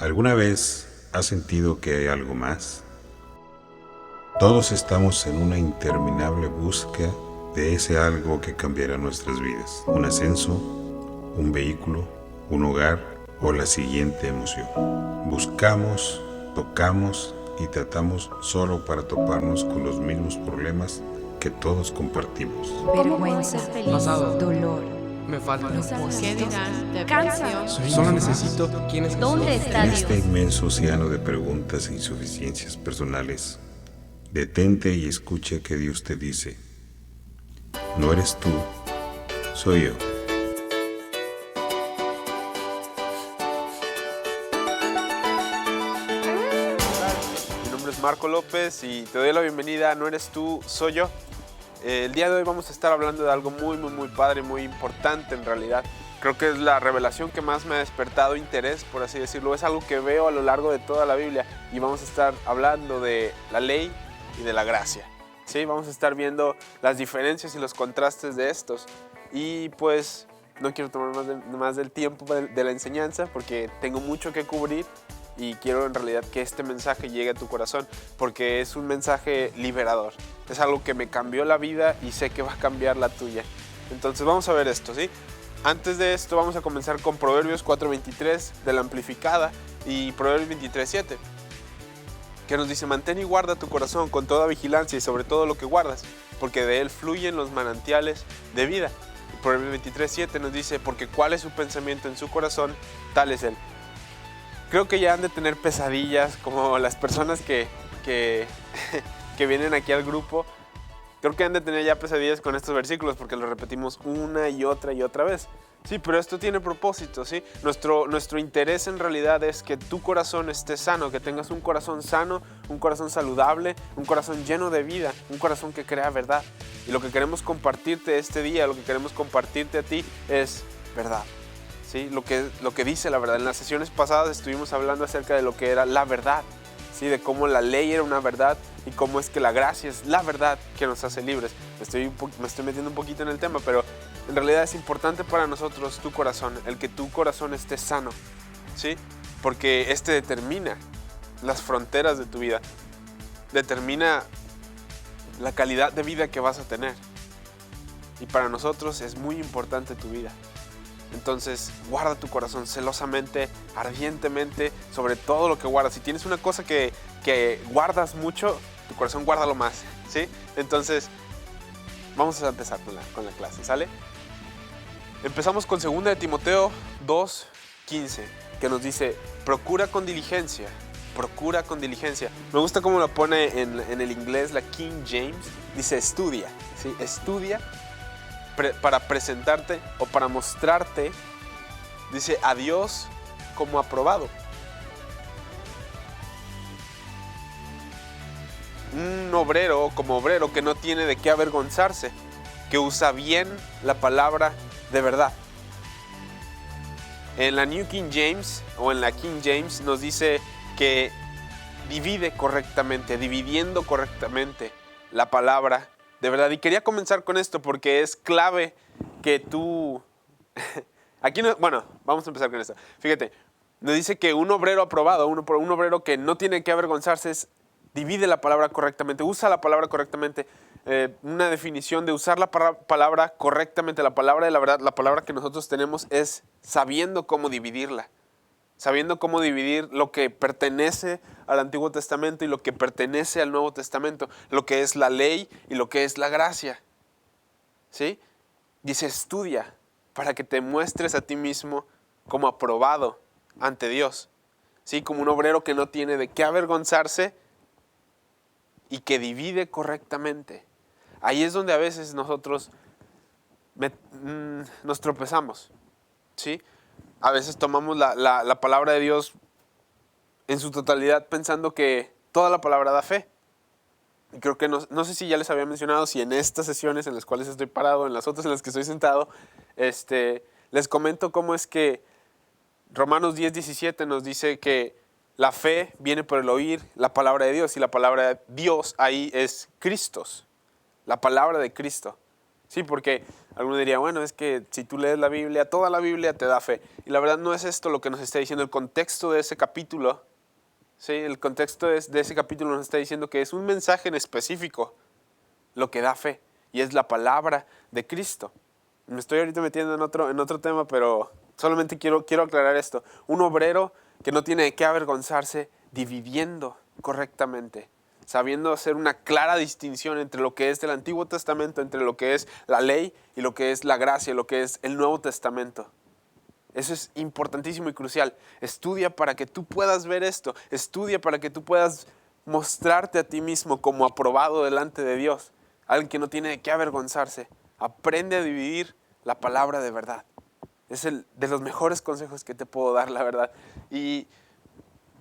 ¿Alguna vez has sentido que hay algo más? Todos estamos en una interminable búsqueda de ese algo que cambiará nuestras vidas. Un ascenso, un vehículo, un hogar o la siguiente emoción. Buscamos, tocamos y tratamos solo para toparnos con los mismos problemas que todos compartimos. Vergüenza, Pasado. dolor, Me falta. ¿Qué dirán? cansa. Solo necesito quién es ¿Dónde Jesús. está En Dios? este inmenso océano de preguntas e insuficiencias personales, detente y escucha que Dios te dice: no eres tú, soy yo. Mi nombre es Marco López y te doy la bienvenida a No Eres Tú, Soy Yo. El día de hoy vamos a estar hablando de algo muy padre, muy importante en realidad. Creo que es la revelación que más me ha despertado interés, por así decirlo. Es algo que veo a lo largo de toda la Biblia y vamos a estar hablando de la ley y de la gracia. ¿Sí? Vamos a estar viendo las diferencias y los contrastes de estos. Y pues no quiero tomar más del tiempo de la enseñanza porque tengo mucho que cubrir y quiero en realidad que este mensaje llegue a tu corazón porque es un mensaje liberador. Es algo que me cambió la vida y sé que va a cambiar la tuya. Entonces vamos a ver esto, ¿sí? Antes de esto vamos a comenzar con Proverbios 4:23 de la Amplificada y Proverbios 23:7, que nos dice: mantén y guarda tu corazón con toda vigilancia y sobre todo lo que guardas, porque de él fluyen los manantiales de vida. Y Proverbios 23:7 nos dice: porque cuál es su pensamiento en su corazón, tal es él. Creo que ya han de tener pesadillas como las personas que vienen aquí al grupo. Creo que han de tener ya pesadillas con estos versículos porque los repetimos una y otra vez. Sí, pero esto tiene propósito, ¿sí? Nuestro interés en realidad es que tu corazón esté sano, que tengas un corazón sano, un corazón saludable, un corazón lleno de vida, un corazón que crea verdad. Y lo que queremos compartirte este día, lo que queremos compartirte a ti es verdad. ¿Sí? Lo que dice la verdad. En las sesiones pasadas estuvimos hablando acerca de lo que era la verdad, ¿sí? De cómo la ley era una verdad y cómo es que la gracia es la verdad que nos hace libres. Me estoy metiendo un poquito en el tema, pero en realidad es importante para nosotros tu corazón, el que tu corazón esté sano, ¿sí? Porque este determina las fronteras de tu vida, determina la calidad de vida que vas a tener. Y para nosotros es muy importante tu vida. Entonces, guarda tu corazón celosamente, ardientemente, sobre todo lo que guardas. Si tienes una cosa que guardas mucho, tu corazón guárdalo más, ¿sí? Entonces, vamos a empezar con la clase, ¿sale? Empezamos con 2 de Timoteo 2:15, que nos dice: procura con diligencia, procura con diligencia. Me gusta cómo lo pone en el inglés la King James, dice estudia, ¿sí? Estudia para presentarte o para mostrarte, dice, a Dios como aprobado. Un obrero como obrero que no tiene de qué avergonzarse, que usa bien la palabra de verdad. En la New King James o en la King James nos dice que divide correctamente, dividiendo correctamente la palabra de verdad. Y quería comenzar con esto porque es clave que tú... Aquí no... Bueno, vamos a empezar con esto. Fíjate, nos dice que un obrero aprobado, un obrero que no tiene que avergonzarse, divide la palabra correctamente, usa la palabra correctamente. Una definición de usar la palabra correctamente, la palabra de la verdad, la palabra que nosotros tenemos es sabiendo cómo dividirla. Sabiendo cómo dividir lo que pertenece al Antiguo Testamento y lo que pertenece al Nuevo Testamento, lo que es la ley y lo que es la gracia. ¿Sí? Dice, estudia para que te muestres a ti mismo como aprobado ante Dios. ¿Sí? Como un obrero que no tiene de qué avergonzarse y que divide correctamente. Ahí es donde a veces nosotros nos tropezamos. ¿Sí? A veces tomamos la palabra de Dios en su totalidad pensando que toda la palabra da fe. Y creo que no sé si ya les había mencionado, si en estas sesiones en las cuales estoy parado, en las otras en las que estoy sentado, les comento cómo es que Romanos 10:17 nos dice que la fe viene por el oír la palabra de Dios y la palabra de Dios ahí es Cristo, la palabra de Cristo. Sí, porque alguno diría, bueno, es que si tú lees la Biblia, toda la Biblia te da fe. Y la verdad no es esto lo que nos está diciendo el contexto de ese capítulo. Sí, el contexto de ese capítulo nos está diciendo que es un mensaje en específico lo que da fe. Y es la palabra de Cristo. Me estoy ahorita metiendo en otro tema, pero solamente quiero aclarar esto. Un obrero que no tiene de qué avergonzarse dividiendo correctamente, sabiendo hacer una clara distinción entre lo que es del Antiguo Testamento, entre lo que es la ley y lo que es la gracia, lo que es el Nuevo Testamento. Eso es importantísimo y crucial. Estudia para que tú puedas ver esto. Estudia para que tú puedas mostrarte a ti mismo como aprobado delante de Dios. Alguien que no tiene de qué avergonzarse. Aprende a dividir la palabra de verdad. Es el de los mejores consejos que te puedo dar, la verdad. Y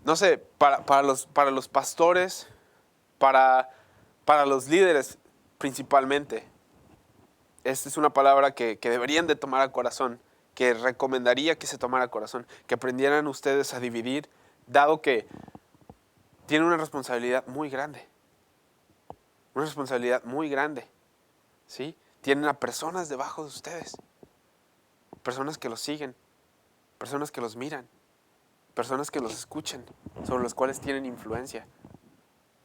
no sé, para los pastores, para los líderes principalmente, esta es una palabra que deberían de tomar a corazón, que recomendaría que se tomara a corazón, que aprendieran ustedes a dividir, dado que tienen una responsabilidad muy grande. Una responsabilidad muy grande. ¿Sí? Tienen a personas debajo de ustedes. Personas que los siguen. Personas que los miran. Personas que los escuchan. Sobre los cuales tienen influencia.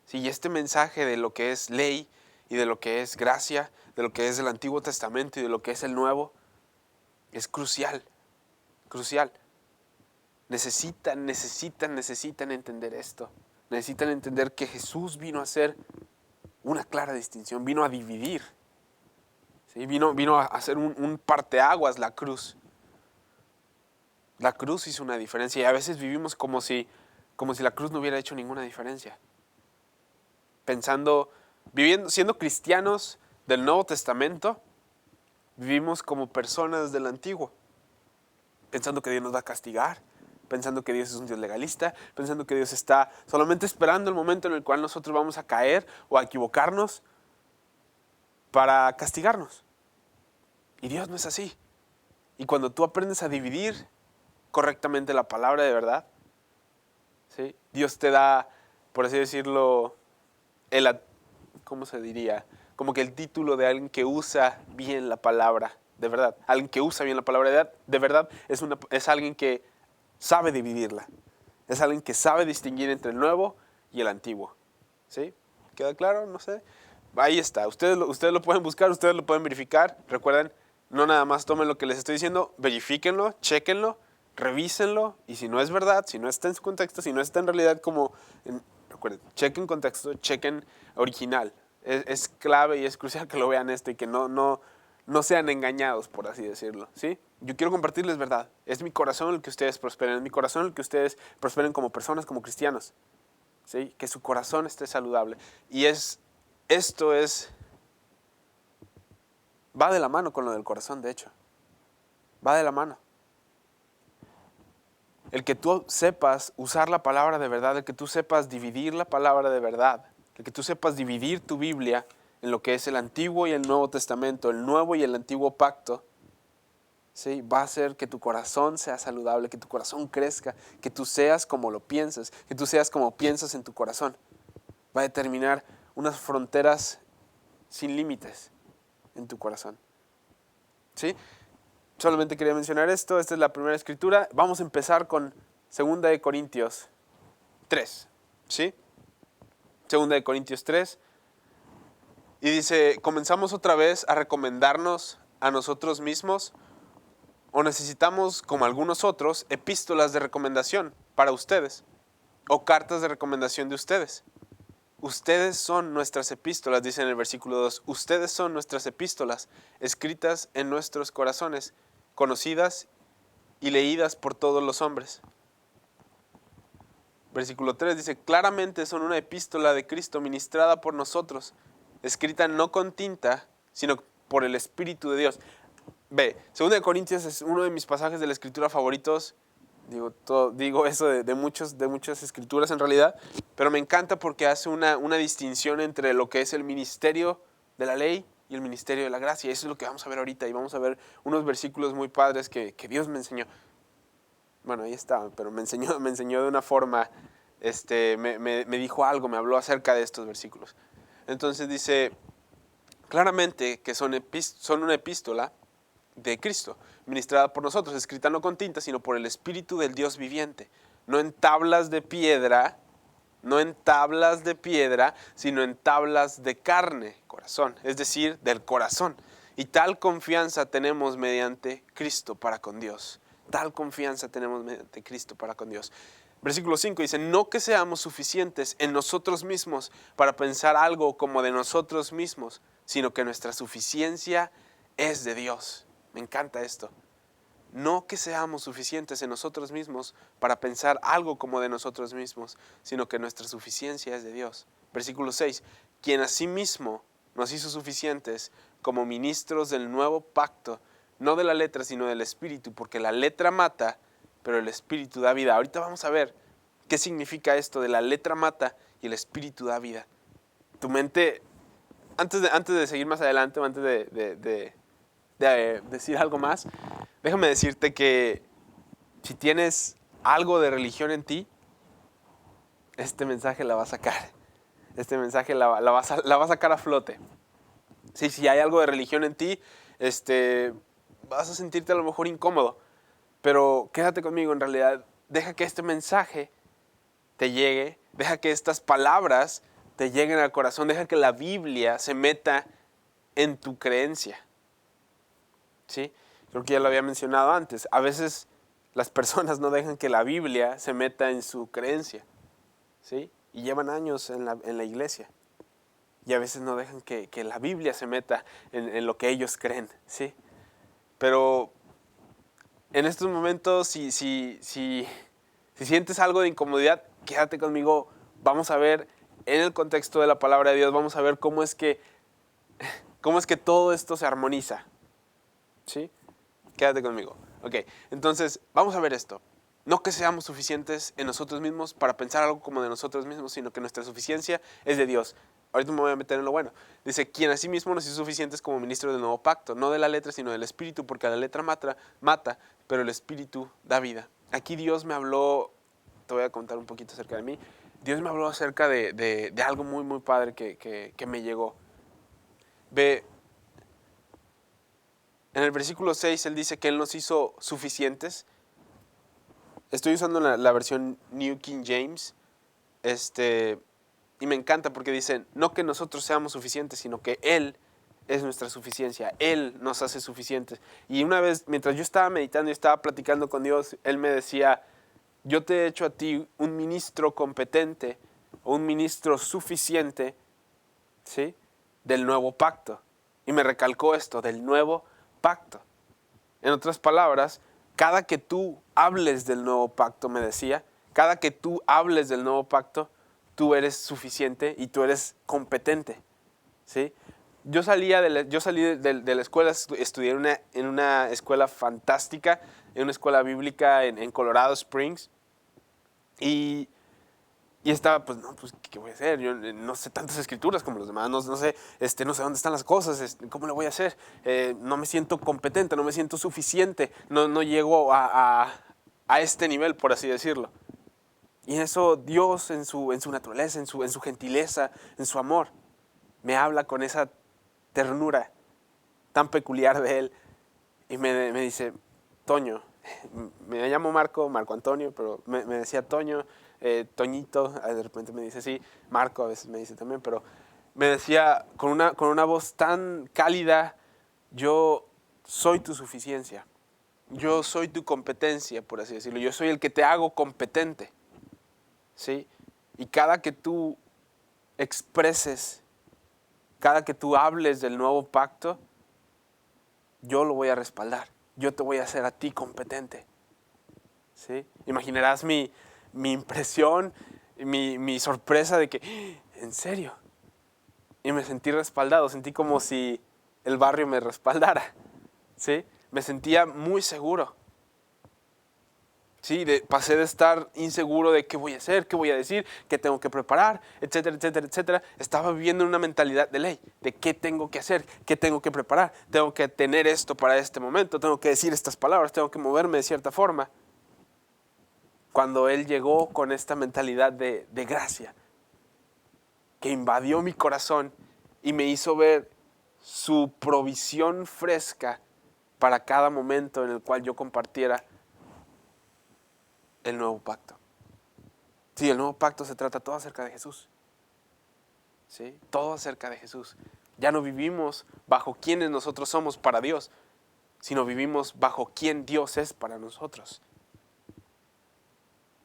¿Sí? Y este mensaje de lo que es ley y de lo que es gracia, de lo que es el Antiguo Testamento y de lo que es el Nuevo, es crucial. Crucial. Necesitan entender esto. Necesitan entender que Jesús vino a hacer una clara distinción, vino a dividir. ¿Sí? Vino a hacer un parteaguas la cruz. La cruz hizo una diferencia y a veces vivimos como si la cruz no hubiera hecho ninguna diferencia. Siendo cristianos del Nuevo Testamento, vivimos como personas del Antiguo, pensando que Dios nos va a castigar, pensando que Dios es un Dios legalista, pensando que Dios está solamente esperando el momento en el cual nosotros vamos a caer o a equivocarnos para castigarnos. Y Dios no es así. Y cuando tú aprendes a dividir correctamente la palabra de verdad, ¿sí? Dios te da, por así decirlo, ¿cómo se diría? Como que el título de alguien que usa bien la palabra de verdad. Alguien que usa bien la palabra de verdad es alguien que sabe dividirla. Es alguien que sabe distinguir entre el nuevo y el antiguo. ¿Sí? ¿Queda claro? No sé. Ahí está. Ustedes lo pueden buscar, ustedes lo pueden verificar. Recuerden, no nada más tomen lo que les estoy diciendo, verifíquenlo, chéquenlo, revísenlo. Y si no es verdad, si no está en su contexto, si no está en realidad recuerden, chequen contexto, chequen original. Es clave y es crucial que lo vean esto y que no sean engañados, por así decirlo, ¿sí? Yo quiero compartirles verdad. Es mi corazón el que ustedes prosperen. Es mi corazón el que ustedes prosperen como personas, como cristianos, ¿sí? Que su corazón esté saludable. Y esto va de la mano con lo del corazón, de hecho. Va de la mano. El que tú sepas usar la palabra de verdad, el que tú sepas dividir la palabra de verdad, el que tú sepas dividir tu Biblia en lo que es el Antiguo y el Nuevo Testamento, el Nuevo y el Antiguo Pacto, ¿sí? Va a hacer que tu corazón sea saludable, que tu corazón crezca, que tú seas como lo piensas, que tú seas como piensas en tu corazón. Va a determinar unas fronteras sin límites en tu corazón. ¿Sí? Solamente quería mencionar esto. Esta es la primera escritura. Vamos a empezar con 2 Corintios 3. ¿Sí? 2 Corintios 3. Y dice, ¿comenzamos otra vez a recomendarnos a nosotros mismos? ¿O necesitamos, como algunos otros, epístolas de recomendación para ustedes? ¿O cartas de recomendación de ustedes? Ustedes son nuestras epístolas, dice en el versículo 2. Ustedes son nuestras epístolas, escritas en nuestros corazones, conocidas y leídas por todos los hombres. Versículo 3 dice, claramente son una epístola de Cristo ministrada por nosotros, escrita no con tinta, sino por el Espíritu de Dios. 2 Corintios es uno de mis pasajes de la Escritura favoritos. Digo eso de muchas escrituras en realidad, pero me encanta porque hace una distinción entre lo que es el ministerio de la ley y el ministerio de la gracia. Eso es lo que vamos a ver ahorita y vamos a ver unos versículos muy padres que Dios me enseñó. Bueno, ahí está, pero me enseñó de una forma, me dijo algo, me habló acerca de estos versículos. Entonces dice, claramente que son una epístola de Cristo, ministrada por nosotros, escrita no con tinta, sino por el Espíritu del Dios viviente, no en tablas de piedra, sino en tablas de carne, corazón, es decir, del corazón. Y tal confianza tenemos mediante Cristo para con Dios. Tal confianza tenemos mediante Cristo para con Dios. Versículo 5 dice, no que seamos suficientes en nosotros mismos para pensar algo como de nosotros mismos, sino que nuestra suficiencia es de Dios. Me encanta esto. No que seamos suficientes en nosotros mismos para pensar algo como de nosotros mismos, sino que nuestra suficiencia es de Dios. Versículo 6, quien asimismo nos hizo suficientes como ministros del nuevo pacto, no de la letra, sino del Espíritu, porque la letra mata, pero el Espíritu da vida. Ahorita vamos a ver qué significa esto de la letra mata y el Espíritu da vida. Tu mente, antes de seguir más adelante, o antes de decir algo más, déjame decirte que si tienes algo de religión en ti, este mensaje la va a sacar. Este mensaje la va a sacar a flote. Sí, si hay algo de religión en ti, vas a sentirte a lo mejor incómodo. Pero quédate conmigo, en realidad, deja que este mensaje te llegue, deja que estas palabras te lleguen al corazón, deja que la Biblia se meta en tu creencia. ¿Sí? Creo que ya lo había mencionado antes. A veces las personas no dejan que la Biblia se meta en su creencia, ¿sí? Y llevan años en la iglesia. Y a veces no dejan que la Biblia se meta en lo que ellos creen, ¿sí? Pero en estos momentos, si sientes algo de incomodidad, quédate conmigo. Vamos a ver en el contexto de la palabra de Dios, vamos a ver cómo es que todo esto se armoniza, ¿sí? Quédate conmigo. Ok, entonces vamos a ver esto. No que seamos suficientes en nosotros mismos para pensar algo como de nosotros mismos, sino que nuestra suficiencia es de Dios. Ahorita me voy a meter en lo bueno. Dice, quien a sí mismo nos hizo suficientes como ministros del nuevo pacto, no de la letra, sino del Espíritu, porque la letra mata, pero el Espíritu da vida. Aquí Dios me habló, te voy a contar un poquito acerca de mí. Dios me habló acerca de algo muy, muy padre que me llegó. Ve, en el versículo 6, Él dice que Él nos hizo suficientes. Estoy usando la versión New King James, y me encanta porque dicen, no que nosotros seamos suficientes, sino que Él es nuestra suficiencia. Él nos hace suficientes. Y una vez, mientras yo estaba meditando y estaba platicando con Dios, Él me decía, yo te he hecho a ti un ministro competente, o un ministro suficiente, ¿sí?, del nuevo pacto. Y me recalcó esto, del nuevo pacto. En otras palabras, cada que tú hables del nuevo pacto, me decía, cada que tú hables del nuevo pacto, tú eres suficiente y tú eres competente, ¿sí? Yo salí de la escuela, estudié en una escuela fantástica, en una escuela bíblica en Colorado Springs, y estaba, pues, no, pues, ¿qué voy a hacer? Yo no sé tantas escrituras como los demás, no sé dónde están las cosas, ¿cómo le voy a hacer? No me siento competente, no me siento suficiente, no llego a este nivel, por así decirlo. Y eso Dios en su naturaleza, en su gentileza, en su amor, me habla con esa ternura tan peculiar de Él. Y me dice, Toño, me llamo Marco Antonio, pero me decía Toño, Toñito, de repente me dice sí, Marco a veces me dice también, pero me decía con una voz tan cálida, yo soy tu suficiencia, yo soy tu competencia, por así decirlo, yo soy el que te hago competente, ¿sí? Y cada que tú expreses, cada que tú hables del nuevo pacto, yo lo voy a respaldar, yo te voy a hacer a ti competente, ¿sí? Imaginarás mi impresión, mi sorpresa de que, ¿en serio? Y me sentí respaldado, sentí como si el barrio me respaldara, ¿sí? Me sentía muy seguro. Sí, pasé de estar inseguro de qué voy a hacer, qué voy a decir, qué tengo que preparar, etcétera, etcétera, etcétera. Estaba viviendo en una mentalidad de ley, de qué tengo que hacer, qué tengo que preparar. Tengo que tener esto para este momento, tengo que decir estas palabras, tengo que moverme de cierta forma. Cuando Él llegó con esta mentalidad de gracia, que invadió mi corazón y me hizo ver su provisión fresca para cada momento en el cual yo compartiera el nuevo pacto. Sí, el nuevo pacto se trata todo acerca de Jesús. ¿Sí? Todo acerca de Jesús. Ya no vivimos bajo quienes nosotros somos para Dios, sino vivimos bajo quien Dios es para nosotros.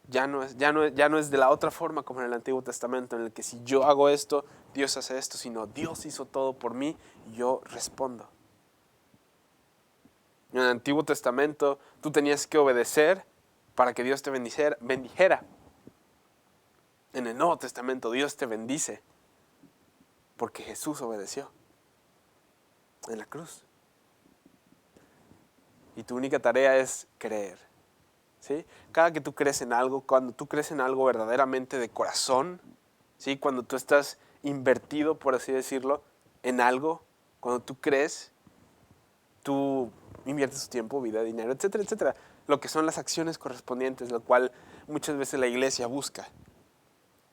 Ya no es de la otra forma como en el Antiguo Testamento, en el que si yo hago esto, Dios hace esto, sino Dios hizo todo por mí y yo respondo. En el Antiguo Testamento tú tenías que obedecer para que Dios te bendijera. En el Nuevo Testamento Dios te bendice porque Jesús obedeció en la cruz. Y tu única tarea es creer. ¿Sí? Cada que tú crees en algo, cuando tú crees en algo verdaderamente de corazón, ¿sí? Cuando tú estás invertido, por así decirlo, en algo, cuando tú crees, tú inviertes tu tiempo, vida, dinero, etcétera, etcétera. Lo que son las acciones correspondientes, lo cual muchas veces la iglesia busca.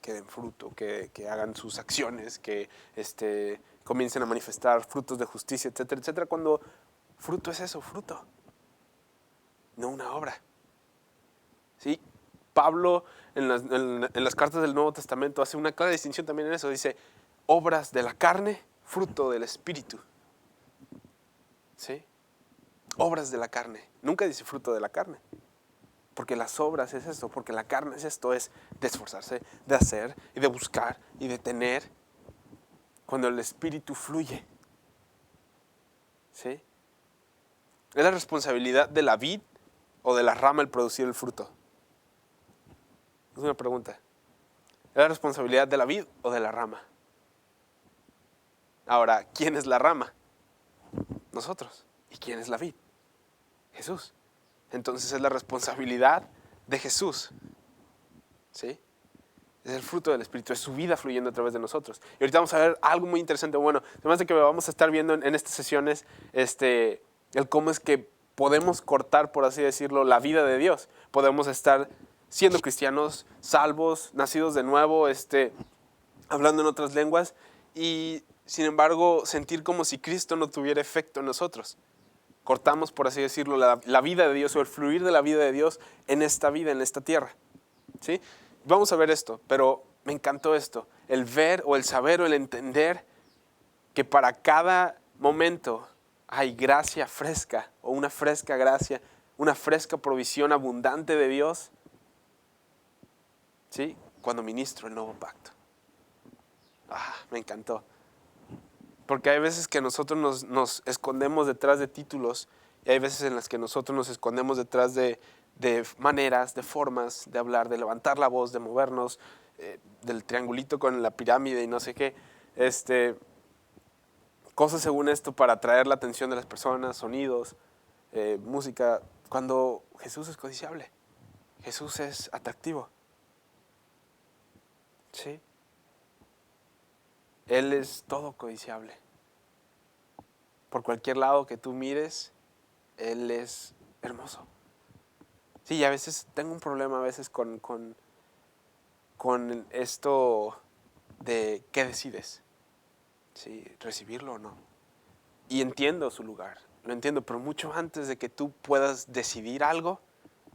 Que den fruto, que hagan sus acciones, que comiencen a manifestar frutos de justicia, etcétera, etcétera. Cuando fruto es eso, fruto, no una obra. ¿Sí? Pablo en las cartas del Nuevo Testamento hace una clara distinción también en eso. Dice, obras de la carne, fruto del Espíritu. ¿Sí? Obras de la carne. Nunca dice fruto de la carne. Porque las obras es esto, porque la carne es esto, es de esforzarse, de hacer y de buscar y de tener cuando el Espíritu fluye. ¿Sí? ¿Es la responsabilidad de la vid o de la rama el producir el fruto? Es una pregunta. ¿Es la responsabilidad de la vid o de la rama? Ahora, ¿quién es la rama? Nosotros. ¿Y quién es la vid? Jesús. Entonces es la responsabilidad de Jesús. ¿Sí? Es el fruto del Espíritu, es su vida fluyendo a través de nosotros. Y ahorita vamos a ver algo muy interesante. Bueno, además de que vamos a estar viendo en estas sesiones el cómo es que podemos cortar, por así decirlo, la vida de Dios. Podemos estar siendo cristianos, salvos, nacidos de nuevo, hablando en otras lenguas y sin embargo sentir como si Cristo no tuviera efecto en nosotros. Cortamos, por así decirlo, la vida de Dios o el fluir de la vida de Dios en esta vida, en esta tierra. ¿Sí? Vamos a ver esto, pero me encantó esto. El ver o el saber o el entender que para cada momento hay gracia fresca o una fresca gracia, una fresca provisión abundante de Dios. ¿Sí? Cuando ministro el nuevo pacto. Me encantó. Porque hay veces que nosotros nos escondemos detrás de títulos y hay veces en las que nosotros nos escondemos detrás de maneras, de formas de hablar, de levantar la voz, de movernos, del triangulito con la pirámide y no sé qué. Cosas según esto para atraer la atención de las personas, sonidos, música, cuando Jesús es codiciable. Jesús es atractivo. ¿Sí? Él es todo codiciable. Por cualquier lado que tú mires, Él es hermoso. Sí, y a veces tengo un problema a veces con esto de qué decides. Sí, recibirlo o no. Y entiendo su lugar, lo entiendo, pero mucho antes de que tú puedas decidir algo,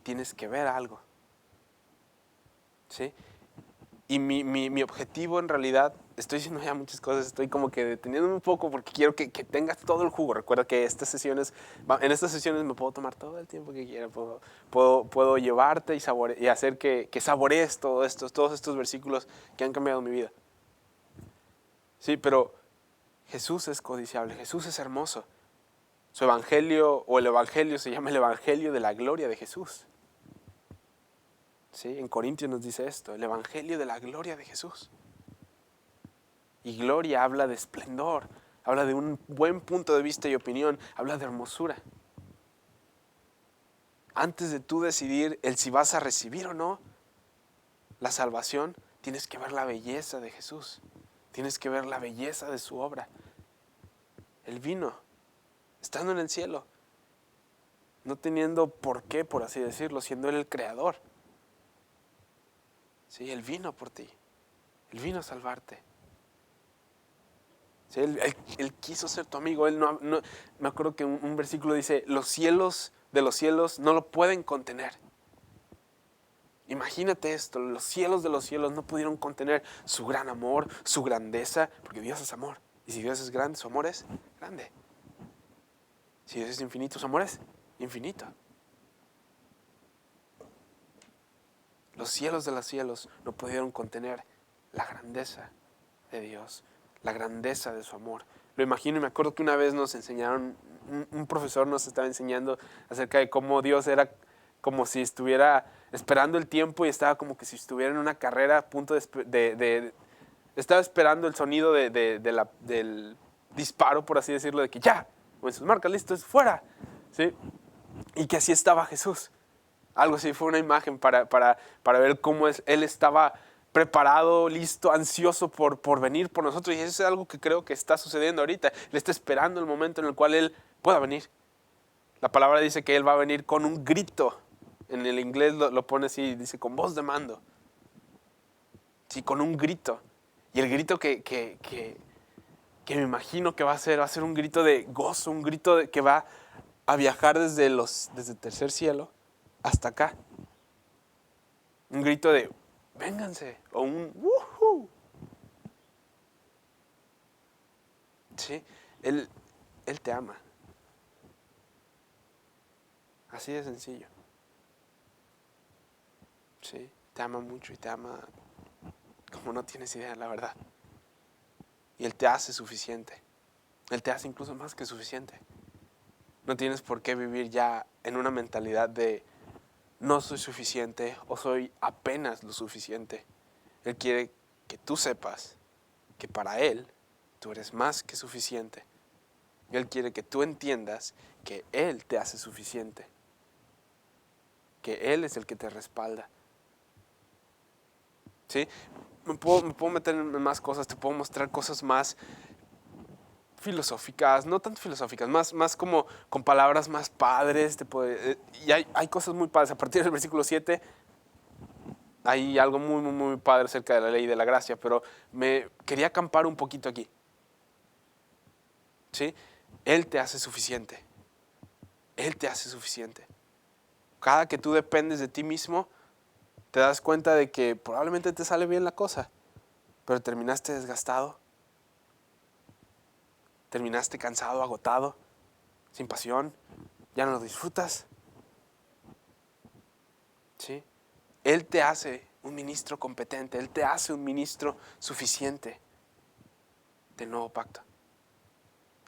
tienes que ver algo. ¿Sí? Y mi objetivo en realidad, estoy diciendo ya muchas cosas, estoy como que deteniéndome un poco porque quiero que tengas todo el jugo. Recuerda que en estas sesiones me puedo tomar todo el tiempo que quiera, puedo llevarte y hacer que saborees todos estos versículos que han cambiado mi vida. Sí, pero Jesús es codiciable, Jesús es hermoso. Su evangelio o el evangelio se llama el evangelio de la gloria de Jesús. ¿Sí? En Corintios nos dice esto, el evangelio de la gloria de Jesús. Y gloria habla de esplendor, habla de un buen punto de vista y opinión, habla de hermosura. Antes de tú decidir el si vas a recibir o no la salvación, tienes que ver la belleza de Jesús, tienes que ver la belleza de su obra. Él vino, estando en el cielo, no teniendo por qué, por así decirlo, siendo Él el creador. Sí, Él vino por ti. Él vino a salvarte. ¿Sí? Él quiso ser tu amigo. Él no, me acuerdo que un versículo dice, los cielos de los cielos no lo pueden contener. Imagínate esto, los cielos de los cielos no pudieron contener su gran amor, su grandeza, porque Dios es amor. Y si Dios es grande, su amor es grande. Si Dios es infinito, su amor es infinito. Los cielos de los cielos no pudieron contener la grandeza de Dios, la grandeza de su amor. Lo imagino y me acuerdo que una vez nos enseñaron, un profesor nos estaba enseñando acerca de cómo Dios era como si estuviera esperando el tiempo y estaba como que si estuviera en una carrera a punto estaba esperando el sonido del disparo, por así decirlo, de que ya, o en sus marcas, listo, es fuera. ¿Sí? Y que así estaba Jesús. Algo así, fue una imagen para ver cómo Él estaba preparado, listo, ansioso por venir por nosotros. Y eso es algo que creo que está sucediendo ahorita. Él está esperando el momento en el cual Él pueda venir. La palabra dice que Él va a venir con un grito. En el inglés lo pone así, dice con voz de mando. Sí, con un grito. Y el grito que me imagino que va a ser un grito de gozo, un grito que va a viajar desde el tercer cielo hasta acá. Un grito de vénganse, o un ¡woohoo! Sí, Él te ama. Así de sencillo. Sí, te ama mucho y te ama como no tienes idea, la verdad. Y Él te hace suficiente. Él te hace incluso más que suficiente. No tienes por qué vivir ya en una mentalidad de no soy suficiente o soy apenas lo suficiente. Él quiere que tú sepas que para Él tú eres más que suficiente. Él quiere que tú entiendas que Él te hace suficiente. Que Él es el que te respalda. ¿Sí? Me puedo meter en más cosas, te puedo mostrar cosas más filosóficas, no tanto filosóficas, más como con palabras más padres. Y hay cosas muy padres. A partir del versículo 7 hay algo muy, muy, muy padre acerca de la ley de la gracia, pero me quería acampar un poquito aquí. ¿Sí? Él te hace suficiente. Él te hace suficiente. Cada que tú dependes de ti mismo, te das cuenta de que probablemente te sale bien la cosa, pero terminaste desgastado, terminaste cansado, agotado, sin pasión, ya no lo disfrutas. ¿Sí? Él te hace un ministro competente, Él te hace un ministro suficiente del nuevo pacto.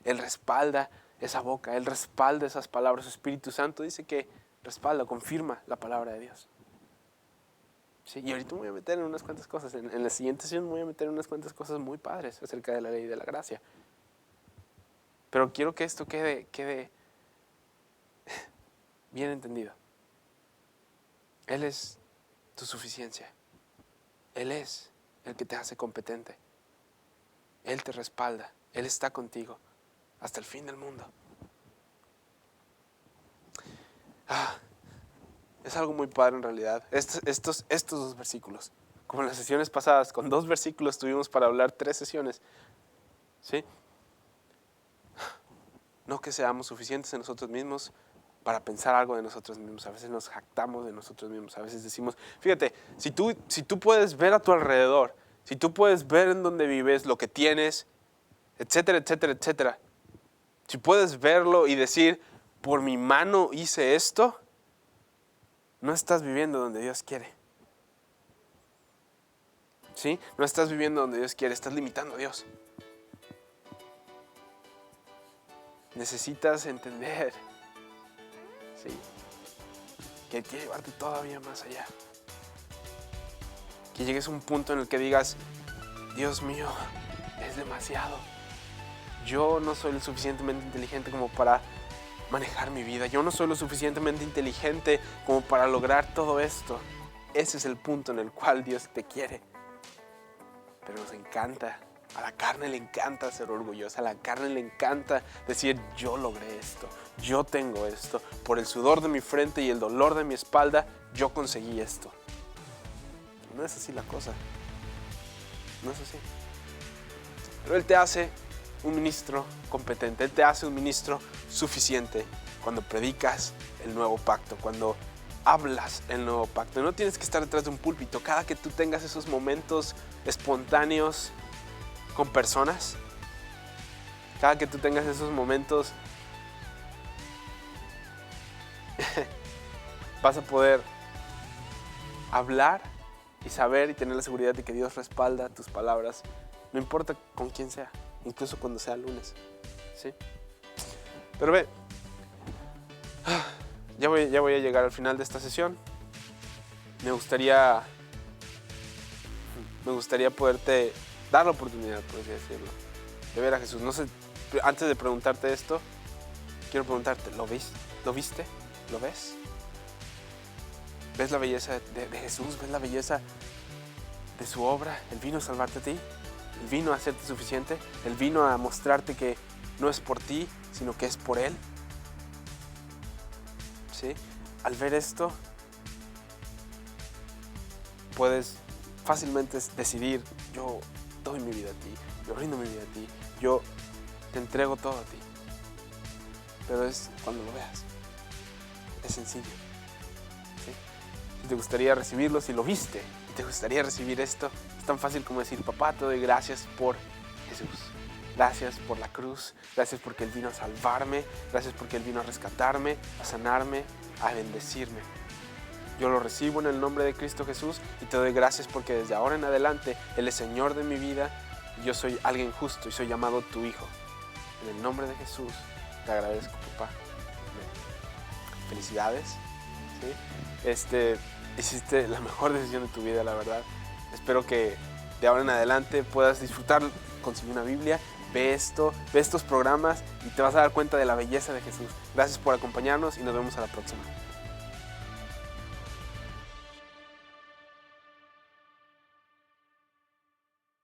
Él respalda esa boca, Él respalda esas palabras. Su Espíritu Santo dice que respalda, confirma la palabra de Dios. Sí, y ahorita me voy a meter en unas cuantas cosas. En la siguiente sesión me voy a meter en unas cuantas cosas muy padres acerca de la ley de la gracia. Pero quiero que esto quede bien entendido. Él es tu suficiencia. Él es el que te hace competente. Él te respalda. Él está contigo hasta el fin del mundo. Es algo muy padre en realidad. Estos dos versículos. Como en las sesiones pasadas, con 2 versículos tuvimos para hablar 3 sesiones. ¿Sí? No que seamos suficientes en nosotros mismos para pensar algo de nosotros mismos. A veces nos jactamos de nosotros mismos. A veces decimos, fíjate, si tú puedes ver a tu alrededor, si tú puedes ver en donde vives, lo que tienes, etcétera, etcétera, etcétera. Si puedes verlo y decir, por mi mano hice esto, no estás viviendo donde Dios quiere. ¿Sí? No estás viviendo donde Dios quiere, estás limitando a Dios. Necesitas entender, ¿sí?, que Él quiere llevarte todavía más allá. Que llegues a un punto en el que digas, Dios mío, es demasiado. Yo no soy lo suficientemente inteligente como para manejar mi vida. Yo no soy lo suficientemente inteligente como para lograr todo esto. Ese es el punto en el cual Dios te quiere. Pero nos encanta. A la carne le encanta ser orgullosa. A la carne le encanta decir, yo logré esto. Yo tengo esto. Por el sudor de mi frente y el dolor de mi espalda, yo conseguí esto. No es así la cosa. No es así. Pero Él te hace un ministro competente, Él te hace un ministro suficiente cuando predicas el nuevo pacto, cuando hablas el nuevo pacto. No tienes que estar detrás de un púlpito. Cada que tú tengas esos momentos espontáneos con personas, cada que tú tengas esos momentos, vas a poder hablar y saber y tener la seguridad de que Dios respalda tus palabras, no importa con quién sea, incluso cuando sea lunes, ¿sí? Pero ve, ya voy a llegar al final de esta sesión. Me gustaría poderte dar la oportunidad, por así decirlo, de ver a Jesús. No sé, antes de preguntarte esto, quiero preguntarte, ¿lo viste? ¿Lo ves? ¿Ves la belleza de Jesús? ¿Ves la belleza de su obra? Él vino a salvarte a ti. Él vino a hacerte suficiente. Él vino a mostrarte que no es por ti, sino que es por Él. ¿Sí? Al ver esto, puedes fácilmente decidir, yo doy mi vida a ti, yo rindo mi vida a ti, yo te entrego todo a ti. Pero es cuando lo veas. Es sencillo. ¿Sí? Si te gustaría recibirlo, si lo viste y te gustaría recibir esto, es tan fácil como decir, papá, te doy gracias por Jesús. Gracias por la cruz, gracias porque Él vino a salvarme, gracias porque Él vino a rescatarme, a sanarme, a bendecirme. Yo lo recibo en el nombre de Cristo Jesús y te doy gracias porque desde ahora en adelante Él es Señor de mi vida y yo soy alguien justo y soy llamado tu hijo. En el nombre de Jesús te agradezco, papá. Felicidades. ¿Sí? Hiciste la mejor decisión de tu vida, la verdad. Espero que de ahora en adelante puedas disfrutar. Consigue una Biblia, ve estos programas y te vas a dar cuenta de la belleza de Jesús. Gracias por acompañarnos y nos vemos a la próxima.